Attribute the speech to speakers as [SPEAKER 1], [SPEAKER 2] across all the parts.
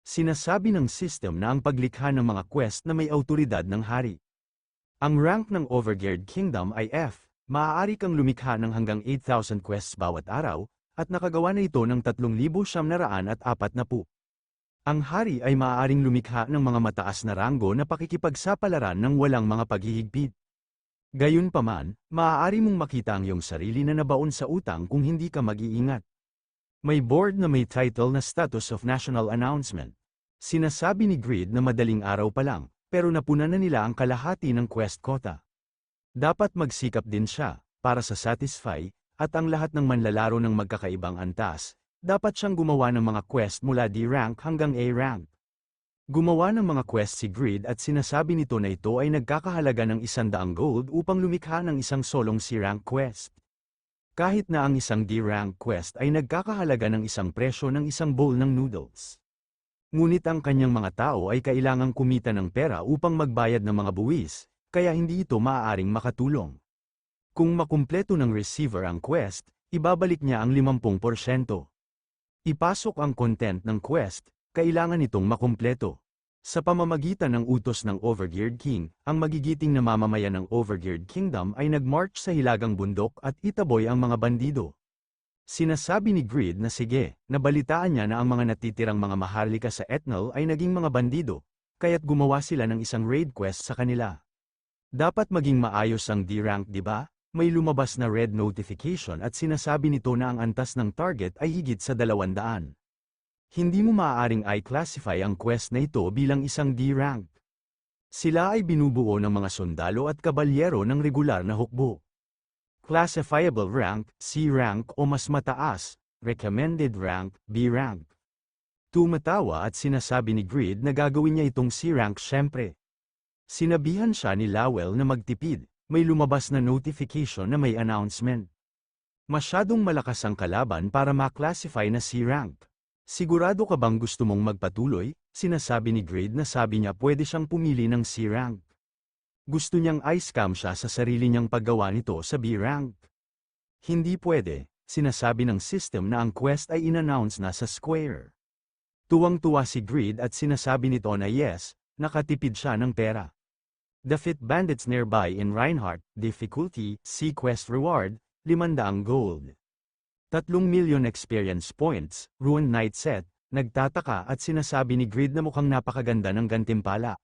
[SPEAKER 1] Sinasabi ng system na ang paglikha ng mga quest na may awtoridad ng hari. Ang rank ng Overgeared Kingdom ay F. Maaari kang lumikha ng hanggang 8,000 quests bawat araw, at nakagawa na ito ng 3,940. Ang hari ay maaaring lumikha ng mga mataas na ranggo na pakikipagsapalaran ng walang mga paghihigpit. Gayunpaman, maaari mong makita ang iyong sarili na nabaon sa utang kung hindi ka mag-iingat. May board na may title na Status of National Announcement. Sinasabi ni Grid na madaling araw pa lang, pero napunan na nila ang kalahati ng quest quota. Dapat magsikap din siya, para sa satisfy, at ang lahat ng manlalaro ng magkakaibang antas, dapat siyang gumawa ng mga quest mula D rank hanggang A rank. Gumawa ng mga quest si Grid at sinasabi nito na ito ay nagkakahalaga ng 100 gold upang lumikha ng isang solong C rank quest. Kahit na ang isang D rank quest ay nagkakahalaga ng isang presyo ng isang bowl ng noodles. Ngunit ang kanyang mga tao ay kailangang kumita ng pera upang magbayad ng mga buwis, kaya hindi ito maaaring makatulong. Kung makumpleto ng receiver ang quest, ibabalik niya ang 50%. Ipasok ang content ng quest, kailangan itong makumpleto. Sa pamamagitan ng utos ng Overgeared King, ang magigiting na mamamayan ng Overgeared Kingdom ay nagmarch sa hilagang bundok at itaboy ang mga bandido. Sinasabi ni Grid na sige, nabalitaan niya na ang mga natitirang mga maharlika sa Ethnal ay naging mga bandido, kaya't gumawa sila ng isang raid quest sa kanila. Dapat maging maayos ang D-rank, di ba? May lumabas na red notification at sinasabi nito na ang antas ng target ay higit sa 200. Hindi mo maaaring i-classify ang quest na ito bilang isang D-rank. Sila ay binubuo ng mga sundalo at kabalyero ng regular na hukbo. Classifiable rank, C rank o mas mataas, recommended rank, B rank. Tumatawa at sinasabi ni Grid na gagawin niya itong C rank syempre. Sinabihan siya ni Lowell na magtipid, may lumabas na notification na may announcement. Masyadong malakas ang kalaban para ma-classify na C rank. Sigurado ka bang gusto mong magpatuloy? Sinasabi ni Grid na sabi niya pwede siyang pumili ng C rank. Gusto niyang i-scam siya sa sarili niyang paggawa nito sa B rank. Hindi pwede, sinasabi ng system na ang quest ay in-announce na sa Square. Tuwang-tuwa si Grid at sinasabi nito na yes, nakatipid siya ng pera. Defeat bandits nearby in Reinhardt, difficulty, C quest reward, 500 gold. 3 million experience points, Ruined Knight set, nagtataka at sinasabi ni Grid na mukhang napakaganda ng gantimpala.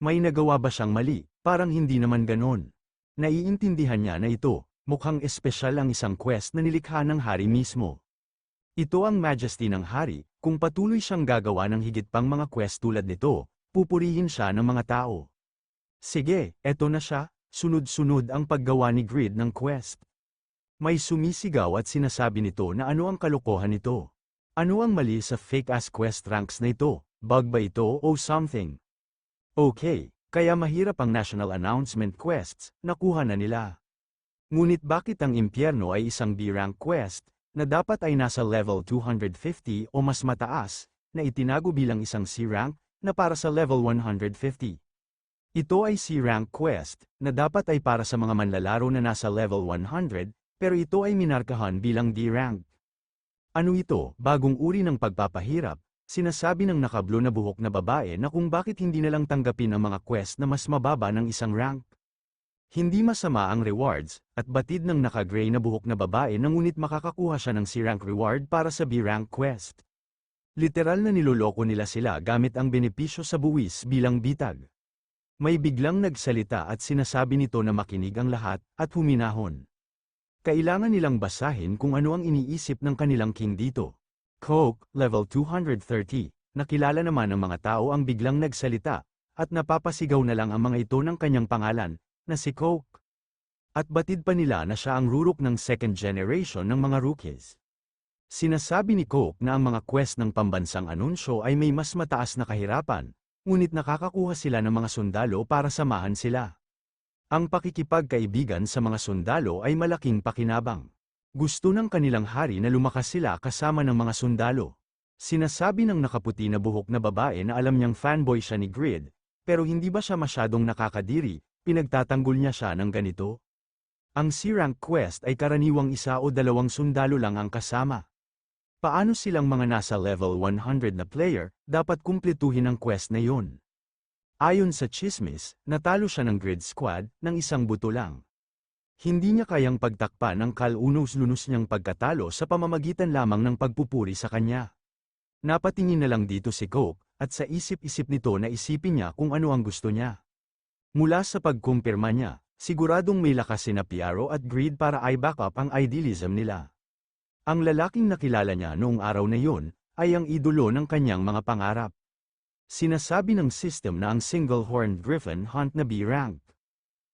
[SPEAKER 1] May nagawa ba siyang mali? Parang hindi naman ganon. Naiintindihan niya na ito, mukhang espesyal ang isang quest na nilikha ng hari mismo. Ito ang majesty ng hari, kung patuloy siyang gagawa ng higit pang mga quest tulad nito, pupurihin siya ng mga tao. Sige, eto na siya, sunod-sunod ang paggawa ni Grid ng quest. May sumisigaw at sinasabi nito na ano ang kalokohan nito. Ano ang mali sa fake-ass quest ranks na ito? Bug ba ito o something? Okay, kaya mahirap ang national announcement quests, nakuha na nila. Ngunit bakit ang impyerno ay isang B-rank quest, na dapat ay nasa level 250 o mas mataas, na itinago bilang isang C-rank, na para sa level 150? Ito ay C-rank quest, na dapat ay para sa mga manlalaro na nasa level 100, pero ito ay minarkahan bilang D-rank. Ano ito? Bagong uri ng pagpapahirap. Sinasabi ng nakablo na buhok na babae na kung bakit hindi nalang tanggapin ang mga quest na mas mababa ng isang rank. Hindi masama ang rewards, at batid ng naka-gray na buhok na babae na ngunit makakakuha siya ng C-rank reward para sa B-rank quest. Literal na niloloko nila sila gamit ang benepisyo sa buwis bilang bitag. May biglang nagsalita at sinasabi nito na makinig ang lahat, at huminahon. Kailangan nilang basahin kung ano ang iniisip ng kanilang king dito. Coke, level 230, nakilala naman ng mga tao ang biglang nagsalita, at napapasigaw na lang ang mga ito ng kanyang pangalan, na si Coke. At batid pa nila na siya ang rurok ng second generation ng mga rookies. Sinasabi ni Coke na ang mga quest ng pambansang anunsyo ay may mas mataas na kahirapan, ngunit nakakakuha sila ng mga sundalo para samahan sila. Ang pakikipagkaibigan sa mga sundalo ay malaking pakinabang. Gusto ng kanilang hari na lumakas sila kasama ng mga sundalo. Sinasabi ng nakaputi na buhok na babae na alam niyang fanboy siya ni Grid, pero hindi ba siya masyadong nakakadiri, pinagtatanggol niya siya ng ganito? Ang C-rank quest ay karaniwang 1 o 2 sundalo lang ang kasama. Paano silang mga nasa level 100 na player, dapat kumpletuhin ang quest na yun? Ayon sa chismis, natalo siya ng grid squad, ng isang buto lang. Hindi niya kayang pagtakpan ang kalunos-lunos niyang pagkatalo sa pamamagitan lamang ng pagpupuri sa kanya. Napatingin na lang dito si Coke, at sa isip-isip nito na isipin niya kung ano ang gusto niya. Mula sa pagkumpirma niya, siguradong may lakas sina Piaro at Greed para i-back up ang idealism nila. Ang lalaking nakilala niya noong araw na yun, ay ang idolo ng kanyang mga pangarap. Sinasabi ng system na ang single-horned griffin hunt na B-rank.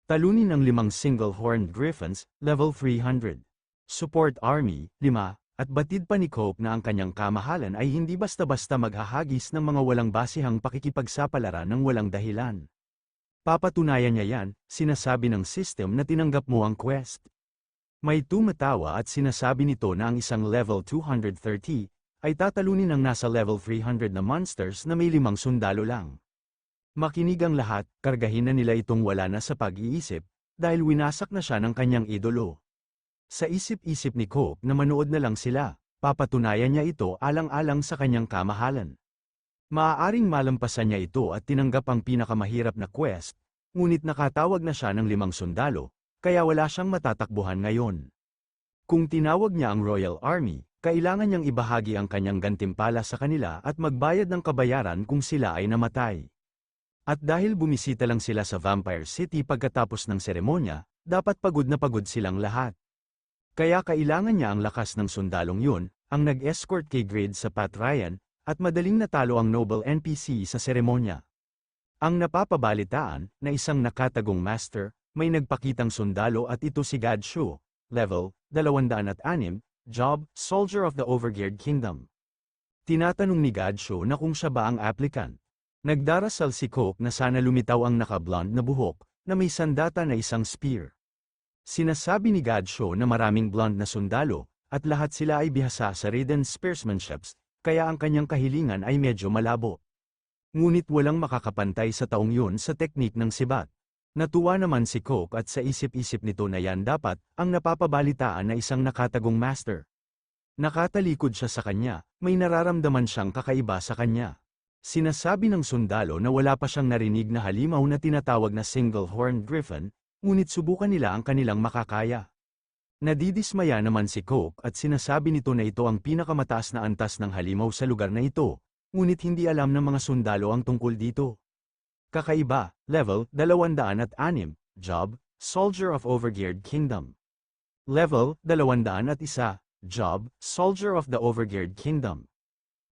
[SPEAKER 1] Talunin ang 5 single-horned griffins, level 300. Support army, 5, at batid pa ni Cope na ang kanyang kamahalan ay hindi basta-basta maghahagis ng mga walang basihang pakikipagsapalaran ng walang dahilan. Papatunayan niya yan, sinasabi ng system na tinanggap mo ang quest. May tumatawa at sinasabi nito na ang isang level 230 ay tatalunin ng nasa level 300 na monsters na may 5 sundalo lang. Makinig ang lahat, kargahin na nila itong wala na sa pag-iisip, dahil winasak na siya ng kanyang idolo. Sa isip-isip ni Cope na manood na lang sila, papatunayan niya ito alang-alang sa kanyang kamahalan. Maaaring malampasan niya ito at tinanggap ang pinakamahirap na quest, ngunit nakatawag na siya ng 5 sundalo, kaya wala siyang matatakbuhan ngayon. Kung tinawag niya ang Royal Army, kailangan niyang ibahagi ang kanyang gantimpala sa kanila at magbayad ng kabayaran kung sila ay namatay. At dahil bumisita lang sila sa Vampire City pagkatapos ng seremonya, dapat pagod na pagod silang lahat. Kaya kailangan niya ang lakas ng sundalong yun, ang nag-escort kay Grid sa Pat Ryan, at madaling natalo ang noble NPC sa seremonya. Ang napapabalitaan, na isang nakatagong master, may nagpakitang sundalo at ito si Gadshu, level 206, job, Soldier of the Overgeared Kingdom. Tinatanong ni Gadshu na kung siya ba ang applicant. Nagdarasal si Coke na sana lumitaw ang naka-blonde na buhok, na may sandata na isang spear. Sinasabi ni Gadshu na maraming blonde na sundalo, at lahat sila ay bihasa sa ridden spearsmanships, kaya ang kanyang kahilingan ay medyo malabo. Ngunit walang makakapantay sa taong yun sa teknik ng sibat. Natuwa naman si Coke at sa isip-isip nito na yan dapat, ang napapabalitaan na isang nakatagong master. Nakatalikod siya sa kanya, may nararamdaman siyang kakaiba sa kanya. Sinasabi ng sundalo na wala pa siyang narinig na halimaw na tinatawag na single-horned griffin, ngunit subukan nila ang kanilang makakaya. Nadidismaya naman si Coke at sinasabi nito na ito ang pinakamataas na antas ng halimaw sa lugar na ito, ngunit hindi alam ng mga sundalo ang tungkol dito. Kakaiba, level 206, job, Soldier of Overgeared Kingdom. Level 201, job, Soldier of the Overgeared Kingdom.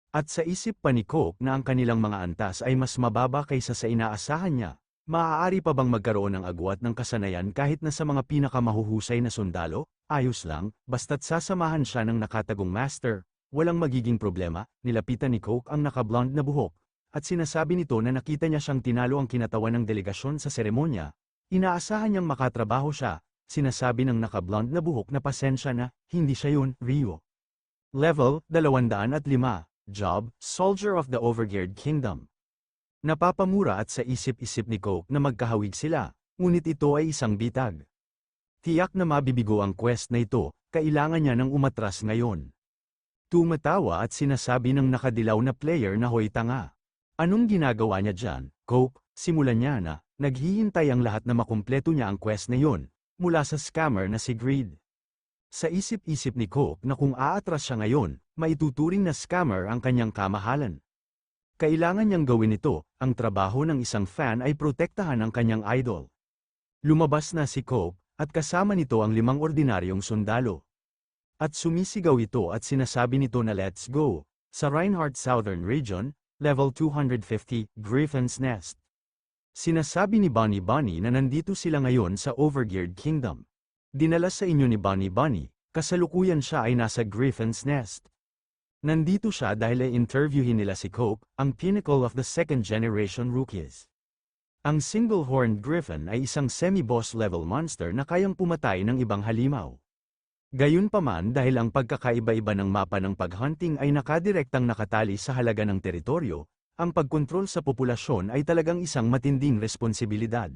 [SPEAKER 1] At sa isip pa ni Coke na ang kanilang mga antas ay mas mababa kaysa sa inaasahan niya, maaari pa bang magkaroon ng agwat ng kasanayan kahit na sa mga pinakamahuhusay na sundalo? Ayos lang, basta't sasamahan siya ng nakatagong master, walang magiging problema. Nilapitan ni Coke ang naka-blonde na buhok, at sinasabi nito na nakita niya siyang tinalo ang kinatawan ng delegasyon sa seremonya. Inaasahan niyang makatrabaho siya, sinasabi ng naka-blonde na buhok na pasensya na, hindi siya yun, Rio. Level 205. Job, Soldier of the Overgeared Kingdom. Napapamura at sa isip-isip ni Coke na magkahawig sila, ngunit ito ay isang bitag. Tiyak na mabibigo ang quest na ito, kailangan niya ng umatras ngayon. Tumatawa at sinasabi ng nakadilaw na player na hoy tanga. Anong ginagawa niya dyan, Coke? Simulan niya na, naghihintay ang lahat na makumpleto niya ang quest na yon, mula sa scammer na si Greed. Sa isip-isip ni Coke na kung aatras siya ngayon, maituturing na scammer ang kanyang kamahalan. Kailangan niyang gawin ito, ang trabaho ng isang fan ay protektahan ang kanyang idol. Lumabas na si Coke, at kasama nito ang 5 ordinaryong sundalo. At sumisigaw ito at sinasabi nito na let's go, sa Reinhardt Southern Region, level 250, Griffin's Nest. Sinasabi ni Bonnie na nandito sila ngayon sa Overgeared Kingdom. Dinala sa inyo ni Bonnie, kasalukuyan siya ay nasa Griffin's Nest. Nandito siya dahil i-interviewin nila si Coke, ang pinnacle of the second-generation rookies. Ang single-horned griffin ay isang semi-boss level monster na kayang pumatay ng ibang halimaw. Gayunpaman dahil ang pagkakaiba-iba ng mapa ng paghunting ay nakadirektang nakatali sa halaga ng teritoryo, ang pagkontrol sa populasyon ay talagang isang matinding responsibilidad.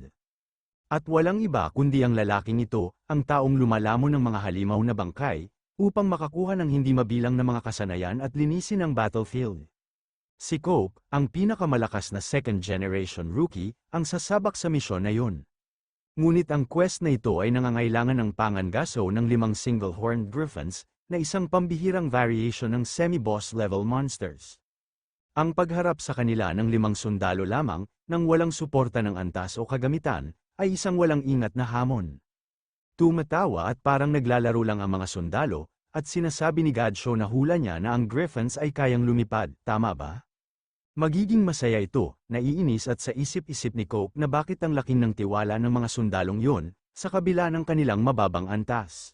[SPEAKER 1] At walang iba kundi ang lalaking ito, ang taong lumalamon ng mga halimaw na bangkay, upang makakuha ng hindi mabilang na mga kasanayan at linisin ang battlefield. Si Coke, ang pinakamalakas na second-generation rookie, ang sasabak sa misyon na yun. Ngunit ang quest na ito ay nangangailangan ng pangangaso ng 5 single-horned griffins, na isang pambihirang variation ng semi-boss level monsters. Ang pagharap sa kanila ng 5 sundalo lamang, nang walang suporta ng antas o kagamitan, ay isang walang ingat na hamon. Tumatawa at parang naglalaro lang ang mga sundalo, at sinasabi ni Gadshaw na hula niya na ang griffins ay kayang lumipad, tama ba? Magiging masaya ito, naiinis at sa isip-isip ni Coke na bakit ang laking ng tiwala ng mga sundalong yun, sa kabila ng kanilang mababang antas.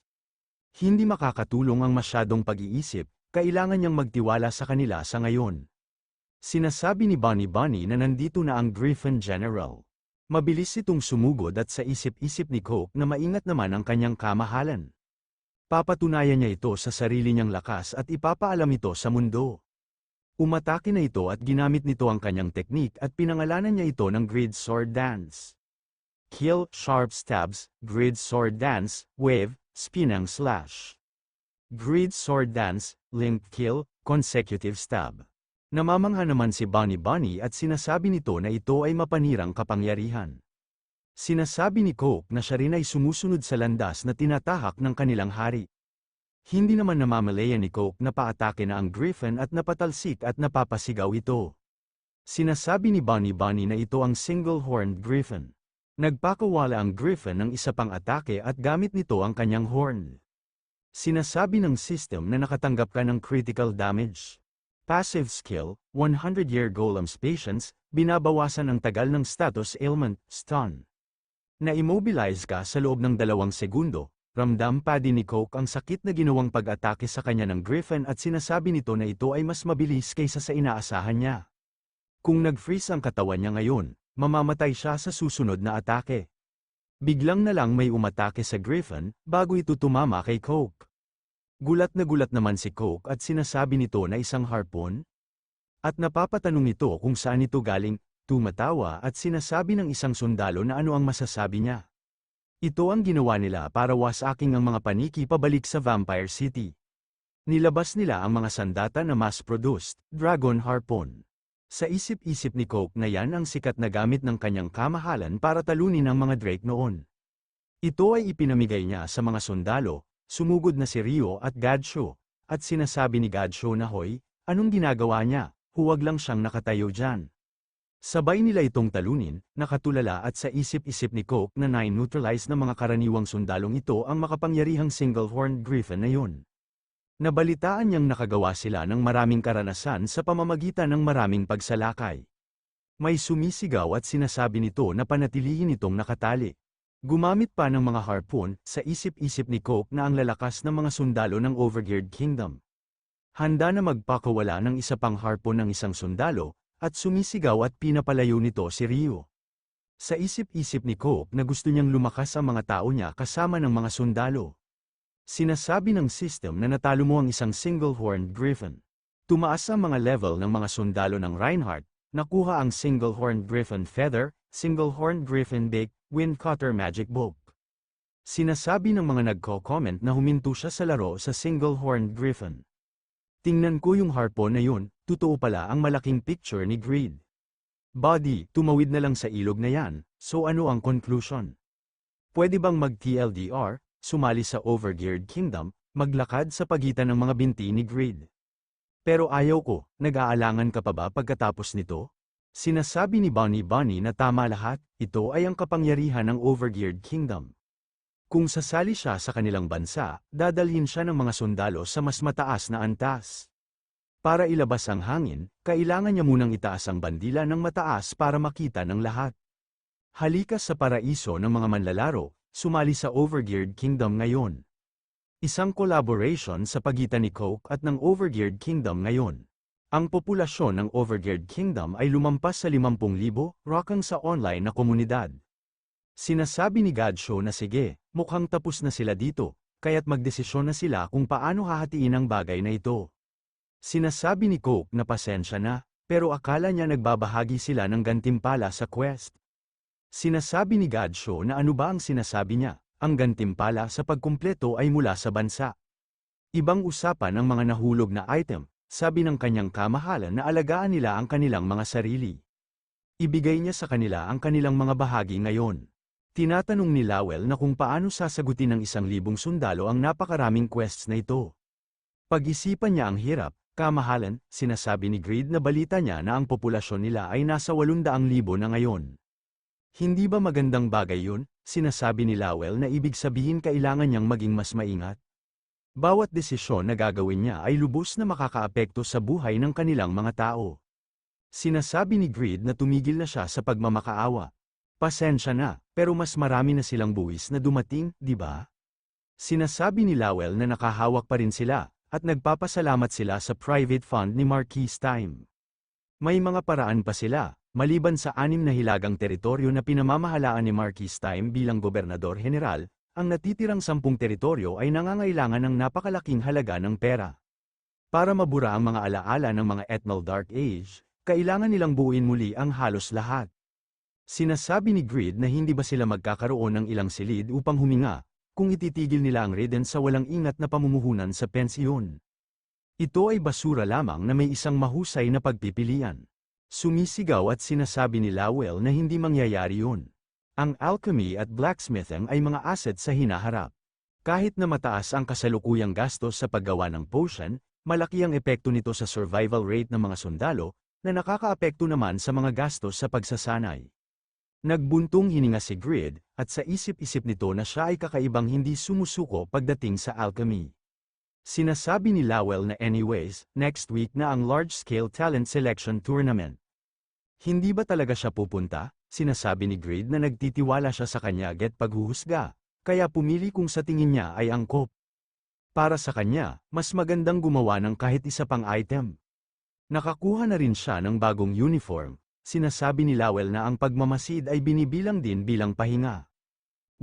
[SPEAKER 1] Hindi makakatulong ang masyadong pag-iisip, kailangan niyang magtiwala sa kanila sa ngayon. Sinasabi ni Bunny na nandito na ang Griffin General. Mabilis itong sumugod at sa isip-isip ni Coke na maingat naman ang kanyang kamahalan. Papatunayan niya ito sa sarili niyang lakas at ipapaalam ito sa mundo. Umatake na ito at ginamit nito ang kanyang teknik at pinangalanan niya ito ng Grid Sword Dance. Kill, Sharp Stabs, Grid Sword Dance, Wave, Spinang Slash. Grid Sword Dance, Link Kill, Consecutive Stab. Namamangha naman si Bunny at sinasabi nito na ito ay mapanirang kapangyarihan. Sinasabi ni Coke na siya rin ay sumusunod sa landas na tinatahak ng kanilang hari. Hindi naman namamalaya ni Coke na paatake na ang Griffin at napatalsik at napapasigaw ito. Sinasabi ni Bunny na ito ang single-horned Griffin. Nagpakawala ang Griffin ng isa pang atake at gamit nito ang kanyang horn. Sinasabi ng system na nakatanggap ka ng critical damage. Passive skill, 100-year Golem's Patience, binabawasan ang tagal ng status ailment, stun. Na-immobilize ka sa loob ng 2 segundo, ramdam pa din ni Coke ang sakit na ginawang pag-atake sa kanya ng Griffin at sinasabi nito na ito ay mas mabilis kaysa sa inaasahan niya. Kung nag-freeze ang katawan niya ngayon, mamamatay siya sa susunod na atake. Biglang na lang may umatake sa Griffin, bago ito tumama kay Coke. Gulat naman si Coke at sinasabi nito na isang harpoon? At napapatanong ito kung saan ito galing, tumatawa at sinasabi ng isang sundalo na ano ang masasabi niya. Ito ang ginawa nila para wasaking ang mga paniki pabalik sa Vampire City. Nilabas nila ang mga sandata na mass-produced, Dragon Harpoon. Sa isip-isip ni Coke na yan ang sikat na gamit ng kanyang kamahalan para talunin ang mga Drake noon. Ito ay ipinamigay niya sa mga sundalo. Sumugod na si Ryo at Gadshaw, at sinasabi ni Gadshaw na hoy, anong ginagawa niya, huwag lang siyang nakatayo dyan. Sabay nila itong talunin, nakatulala at sa isip-isip ni Coke na neutralize na mga karaniwang sundalong ito ang makapangyarihang single-horned Griffin na yun. Nabalitaan niyang nakagawa sila ng maraming karanasan sa pamamagitan ng maraming pagsalakay. May sumisigaw at sinasabi nito na panatilihin itong nakatali. Gumamit pa ng mga harpoon, sa isip-isip ni Coke na ang lalakas ng mga sundalo ng Overgeared Kingdom. Handa na magpakawala ng isa pang harpoon ng isang sundalo, at sumisigaw at pinapalayo nito si Ryo. Sa isip-isip ni Coke na gusto niyang lumakas ang mga tao niya kasama ng mga sundalo. Sinasabi ng system na natalo mo ang isang single-horned Griffin. Tumaas ang mga level ng mga sundalo ng Reinhardt, nakuha ang single-horned Griffin Feather, single-horned Griffin Beak, Wind Cutter Magic Book. Sinasabi ng mga nagko-comment na huminto siya sa laro sa single-horned Griffin. Tingnan ko yung harpoon na yun, totoo pala ang malaking picture ni Greed. Body, tumawid na lang sa ilog na yan, so ano ang conclusion? Pwede bang mag-TLDR, sumali sa Overgeared Kingdom, maglakad sa pagitan ng mga binti ni Greed? Pero ayaw ko, nag-aalangan ka pa ba pagkatapos nito? Sinasabi ni Bunny na tama lahat, ito ay ang kapangyarihan ng Overgeared Kingdom. Kung sasali siya sa kanilang bansa, dadalhin siya ng mga sundalo sa mas mataas na antas. Para ilabas ang hangin, kailangan niya munang itaas ang bandila ng mataas para makita ng lahat. Halika sa paraiso ng mga manlalaro, sumali sa Overgeared Kingdom ngayon. Isang collaboration sa pagitan ni Coke at ng Overgeared Kingdom ngayon. Ang populasyon ng Overgeared Kingdom ay lumampas sa 50,000, rockang sa online na komunidad. Sinasabi ni Gadshaw na sige, mukhang tapos na sila dito, kaya't magdesisyon na sila kung paano hahatiin ang bagay na ito. Sinasabi ni Coke na pasensya na, pero akala niya nagbabahagi sila ng gantimpala sa quest. Sinasabi ni Gadshaw na ano ba ang sinasabi niya, ang gantimpala sa pagkumpleto ay mula sa bansa. Ibang usapan ang mga nahulog na item, sabi ng kanyang kamahalan na alagaan nila ang kanilang mga sarili. Ibigay niya sa kanila ang kanilang mga bahagi ngayon. Tinatanong ni Lowell na kung paano sasagutin ng 1,000 sundalo ang napakaraming quests na ito. Pag-isipan niya ang hirap, kamahalan, sinasabi ni Greed na balita niya na ang populasyon nila ay nasa 800,000 na ngayon. Hindi ba magandang bagay yun? Sinasabi ni Lowell na ibig sabihin kailangan niyang maging mas maingat. Bawat desisyon na gagawin niya ay lubos na makakaapekto sa buhay ng kanilang mga tao. Sinasabi ni Greed na tumigil na siya sa pagmamakaawa. Pasensya na, pero mas marami na silang buwis na dumating, di ba? Sinasabi ni Lowell na nakahawak pa rin sila, at nagpapasalamat sila sa private fund ni Marquis Time. May mga paraan pa sila, maliban sa 6 na hilagang teritoryo na pinamamahalaan ni Marquis Time bilang gobernador general, ang natitirang 10 teritoryo ay nangangailangan ng napakalaking halaga ng pera. Para mabura ang mga alaala ng mga Eternal Dark Age, kailangan nilang buuin muli ang halos lahat. Sinasabi ni Greed na hindi ba sila magkakaroon ng ilang silid upang huminga, kung ititigil nila ang Ridden sa walang ingat na pamumuhunan sa pensiyon. Ito ay basura lamang na may isang mahusay na pagpipilian. Sumisigaw at sinasabi ni Lowell na hindi mangyayari yun. Ang alchemy at blacksmithing ay mga asset sa hinaharap. Kahit na mataas ang kasalukuyang gastos sa paggawa ng potion, malaki ang epekto nito sa survival rate ng mga sundalo, na nakakaapekto naman sa mga gastos sa pagsasanay. Nagbuntong hininga si Greed, at sa isip-isip nito na siya ay kakaibang hindi sumusuko pagdating sa alchemy. Sinasabi ni Lowell na anyways, next week na ang large-scale talent selection tournament. Hindi ba talaga siya pupunta? Sinasabi ni Greed na nagtitiwala siya sa kanya get paghuhusga, kaya pumili kung sa tingin niya ay angkop. Para sa kanya, mas magandang gumawa ng kahit isa pang item. Nakakuha na rin siya ng bagong uniform. Sinasabi ni Lowell na ang pagmamasid ay binibilang din bilang pahinga.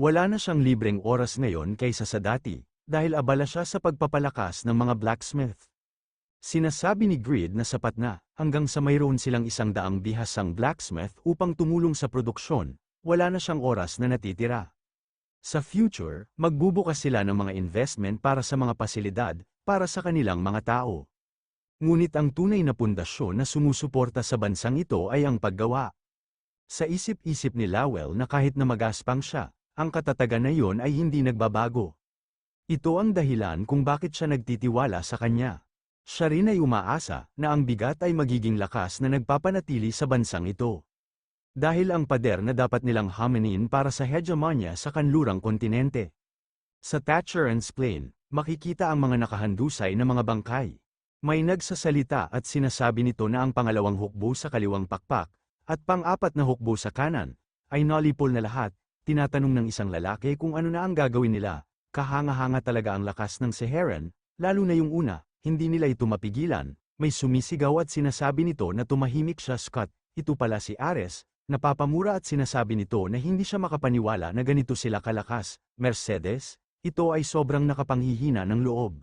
[SPEAKER 1] Wala na siyang libreng oras ngayon kaysa sa dati, dahil abala siya sa pagpapalakas ng mga blacksmith. Sinasabi ni Greed na sapat na, hanggang sa mayroon silang 100 bihasang blacksmith upang tumulong sa produksyon, wala na siyang oras na natitira. Sa future, magbubukas sila ng mga investment para sa mga pasilidad, para sa kanilang mga tao. Ngunit ang tunay na pundasyon na sumusuporta sa bansang ito ay ang paggawa. Sa isip-isip ni Lowell na kahit na magaspang siya, ang katatagan na iyon ay hindi nagbabago. Ito ang dahilan kung bakit siya nagtitiwala sa kanya. Siya rin ay umaasa na ang bigat ay magiging lakas na nagpapanatili sa bansang ito. Dahil ang pader na dapat nilang haminin para sa hegemonya sa kanlurang kontinente. Sa Thatcher's Plain, makikita ang mga nakahandusay na mga bangkay. May nagsasalita at sinasabi nito na ang pangalawang hukbo sa kaliwang pakpak, at pang-apat na hukbo sa kanan, ay nalipol na lahat. Tinatanong ng isang lalaki kung ano na ang gagawin nila. Kahanga-hanga talaga ang lakas ng Seheran, lalo na yung una. Hindi nila ito mapigilan, may sumisigaw at sinasabi nito na tumahimik siya Scott, ito pala si Ares, napapamura at sinasabi nito na hindi siya makapaniwala na ganito sila kalakas, Mercedes, ito ay sobrang nakapanghihina ng loob.